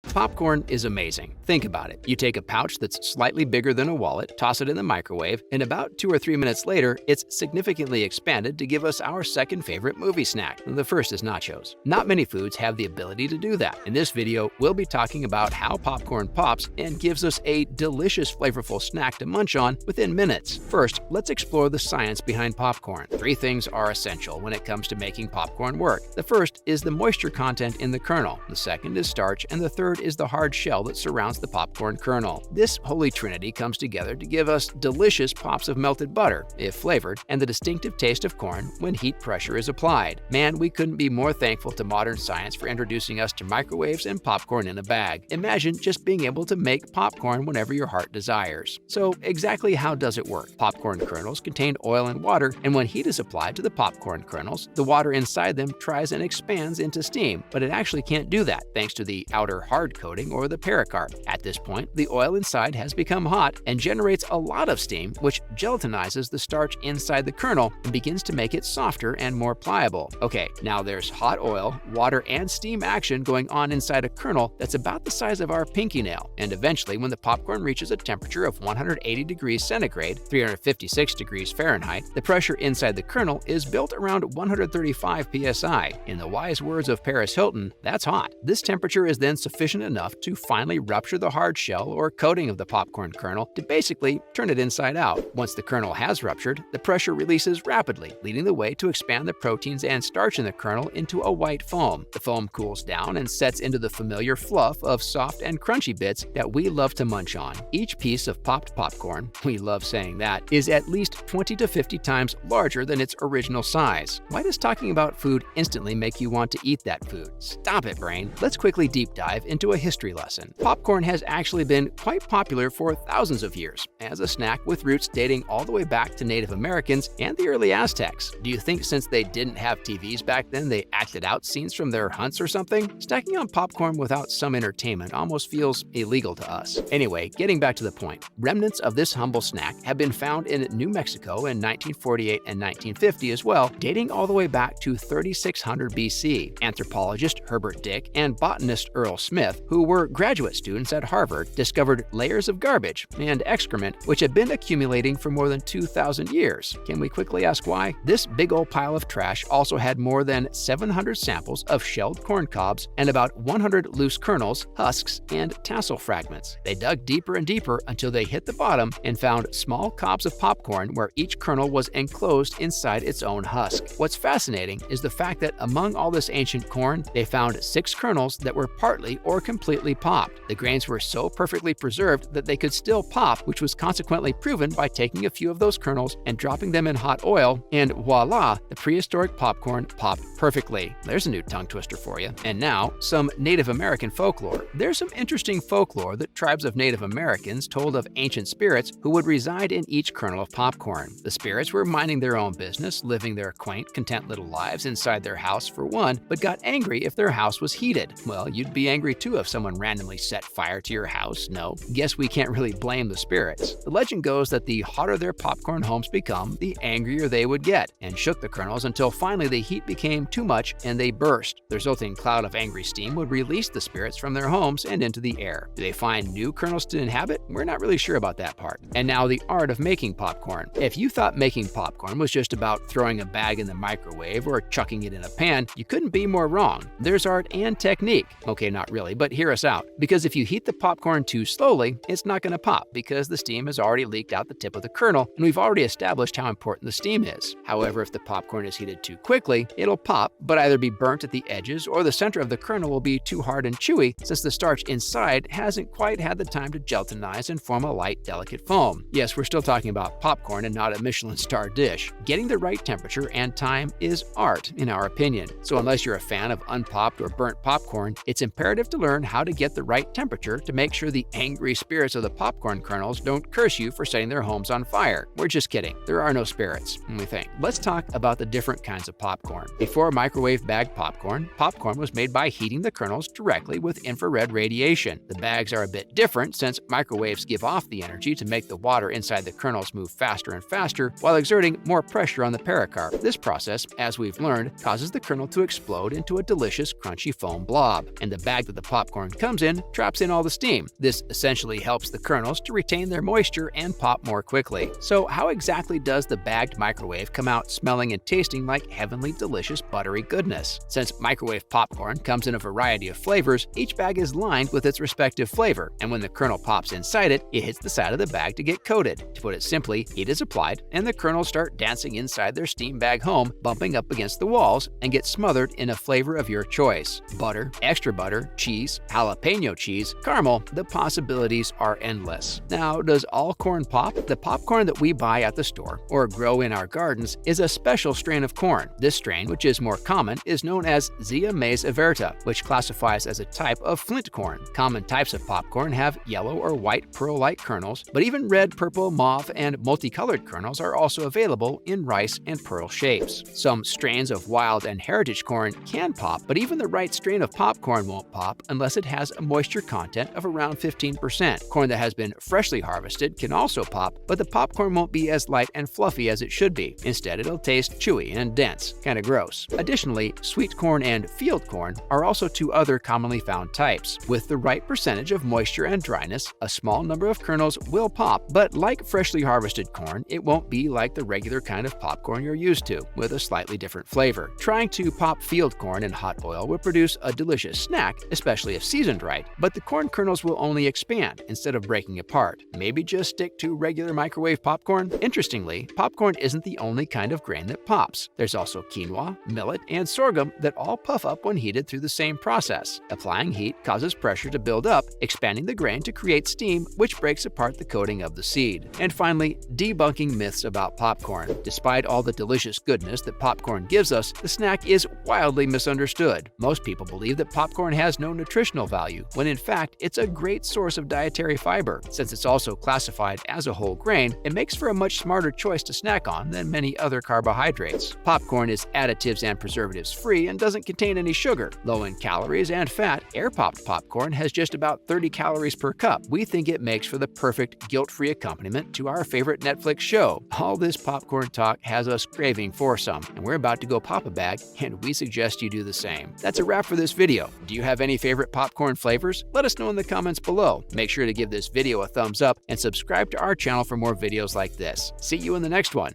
Popcorn is amazing. Think about it. You take a pouch that's slightly bigger than a wallet, toss it in the microwave, and about 2 or 3 minutes later, it's significantly expanded to give us our second favorite movie snack. The first is nachos. Not many foods have the ability to do that. In this video, we'll be talking about how popcorn pops and gives us a delicious, flavorful snack to munch on within minutes. First, let's explore the science behind popcorn. 3 things are essential when it comes to making popcorn work. The first is the moisture content in the kernel. The second is starch, and the third is the hard shell that surrounds the popcorn kernel. This holy trinity comes together to give us delicious pops of melted butter, if flavored, and the distinctive taste of corn when heat pressure is applied. Man, we couldn't be more thankful to modern science for introducing us to microwaves and popcorn in a bag. Imagine just being able to make popcorn whenever your heart desires. So exactly how does it work? Popcorn kernels contain oil and water, and when heat is applied to the popcorn kernels, the water inside them tries and expands into steam, but it actually can't do that thanks to the outer hard coating or the pericarp. At this point, the oil inside has become hot and generates a lot of steam, which gelatinizes the starch inside the kernel and begins to make it softer and more pliable. Okay, now there's hot oil, water, and steam action going on inside a kernel that's about the size of our pinky nail, and eventually when the popcorn reaches a temperature of 180 degrees centigrade, 356 degrees Fahrenheit, the pressure inside the kernel is built around 135 psi. In the wise words of Paris Hilton, that's hot. This temperature is then sufficient enough to finally rupture the hard shell or coating of the popcorn kernel to basically turn it inside out. Once the kernel has ruptured, the pressure releases rapidly, leading the way to expand the proteins and starch in the kernel into a white foam. The foam cools down and sets into the familiar fluff of soft and crunchy bits that we love to munch on. Each piece of popped popcorn, we love saying that, is at least 20 to 50 times larger than its original size. Why does talking about food instantly make you want to eat that food? Stop it, brain. Let's quickly deep dive into a history lesson. Popcorn has actually been quite popular for thousands of years as a snack with roots dating all the way back to Native Americans and the early Aztecs. Do you think since they didn't have TVs back then, they acted out scenes from their hunts or something? Stacking on popcorn without some entertainment almost feels illegal to us. Anyway, getting back to the point, remnants of this humble snack have been found in New Mexico in 1948 and 1950 as well, dating all the way back to 3600 BC. Anthropologist Herbert Dick and botanist Earl Smith, who were graduate students at Harvard, discovered layers of garbage and excrement which had been accumulating for more than 2,000 years. Can we quickly ask why? This big old pile of trash also had more than 700 samples of shelled corn cobs and about 100 loose kernels, husks, and tassel fragments. They dug deeper and deeper until they hit the bottom and found small cobs of popcorn where each kernel was enclosed inside its own husk. What's fascinating is the fact that among all this ancient corn, they found 6 kernels that were partly or completely popped. The grains were so perfectly preserved that they could still pop, which was consequently proven by taking a few of those kernels and dropping them in hot oil, and voila, the prehistoric popcorn popped perfectly. There's a new tongue twister for you. And now, some Native American folklore. There's some interesting folklore that tribes of Native Americans told of ancient spirits who would reside in each kernel of popcorn. The spirits were minding their own business, living their quaint, content little lives inside their house for one, but got angry if their house was heated. Well, you'd be angry too if someone randomly set fire to your house. No, guess we can't really blame the spirits. The legend goes that the hotter their popcorn homes become, the angrier they would get, and shook the kernels until finally the heat became too much and they burst. The resulting cloud of angry steam would release the spirits from their homes and into the air. Do they find new kernels to inhabit? We're not really sure about that part. And now the art of making popcorn. If you thought making popcorn was just about throwing a bag in the microwave or chucking it in a pan, you couldn't be more wrong. There's art and technique. Okay, not really, but hear us out. Because if you heat the popcorn too slowly, it's not going to pop because the steam has already leaked out the tip of the kernel, and we've already established how important the steam is. However, if the popcorn is heated too quickly, it'll pop, but either be burnt at the edges or the center of the kernel will be too hard and chewy since the starch inside hasn't quite had the time to gelatinize and form a light, delicate foam. Yes, we're still talking about popcorn and not a Michelin star dish. Getting the right temperature and time is art, in our opinion. So unless you're a fan of unpopped or burnt popcorn, it's imperative to learn how to get the right temperature to make sure the angry spirits of the popcorn kernels don't curse you for setting their homes on fire. We're just kidding. There are no spirits, we think. Let's talk about the different kinds of popcorn. Before microwave bag popcorn, popcorn was made by heating the kernels directly with infrared radiation. The bags are a bit different since microwaves give off the energy to make the water inside the kernels move faster and faster while exerting more pressure on the pericarp. This process, as we've learned, causes the kernel to explode into a delicious crunchy foam blob. And the bag that the popcorn comes in traps in all the steam. This essentially helps the kernels to retain their moisture and pop more quickly. So how exactly does the bagged microwave come out smelling and tasting like heavenly delicious buttery goodness? Since microwave popcorn comes in a variety of flavors, each bag is lined with its respective flavor, and when the kernel pops inside it, it hits the side of the bag to get coated. To put it simply, heat is applied, and the kernels start dancing inside their steam bag home, bumping up against the walls, and get smothered in a flavor of your choice. Butter, extra butter, cheese, jalapeno cheese, caramel, the possibilities are endless. Now, does all corn pop? The popcorn that we buy at the store or grow in our gardens is a special strain of corn. This strain, which is more common, is known as Zea mays averta, which classifies as a type of flint corn. Common types of popcorn have yellow or white pearl-like kernels, but even red, purple, mauve, and multicolored kernels are also available in rice and pearl shapes. Some strains of wild and heritage corn can pop, but even the right strain of popcorn won't pop unless it has a moisture content of around 15%. Corn that has been freshly harvested can also pop, but the popcorn won't be as light and fluffy as it should be. Instead, it'll taste chewy and dense, kinda gross. Additionally, sweet corn and field corn are also two other commonly found types. With the right percentage of moisture and dryness, a small number of kernels will pop, but like freshly harvested corn, it won't be like the regular kind of popcorn you're used to, with a slightly different flavor. Trying to pop field corn in hot oil will produce a delicious snack, especially if seasoned right, but the corn kernels will only expand instead of breaking apart. Maybe just stick to regular microwave popcorn? Interestingly, popcorn isn't the only kind of grain that pops. There's also quinoa, millet, and sorghum that all puff up when heated through the same process. Applying heat causes pressure to build up, expanding the grain to create steam, which breaks apart the coating of the seed. And finally, debunking myths about popcorn. Despite all the delicious goodness that popcorn gives us, the snack is wildly misunderstood. Most people believe that popcorn has no nutritional value, when in fact, it's a great source of dietary fiber. Since it's also classified as a whole grain, it makes for a much smarter choice to snack on than many other carbohydrates. Popcorn is additives and preservatives free and doesn't contain any sugar. Low in calories and fat, air-popped popcorn has just about 30 calories per cup. We think it makes for the perfect guilt-free accompaniment to our favorite Netflix show. All this popcorn talk has us craving for some, and we're about to go pop a bag, and we suggest you do the same. That's a wrap for this video. Do you have any favorite popcorn flavors? Let us know in the comments below. Make sure to give this video a thumbs up and subscribe to our channel for more videos like this. See you in the next one.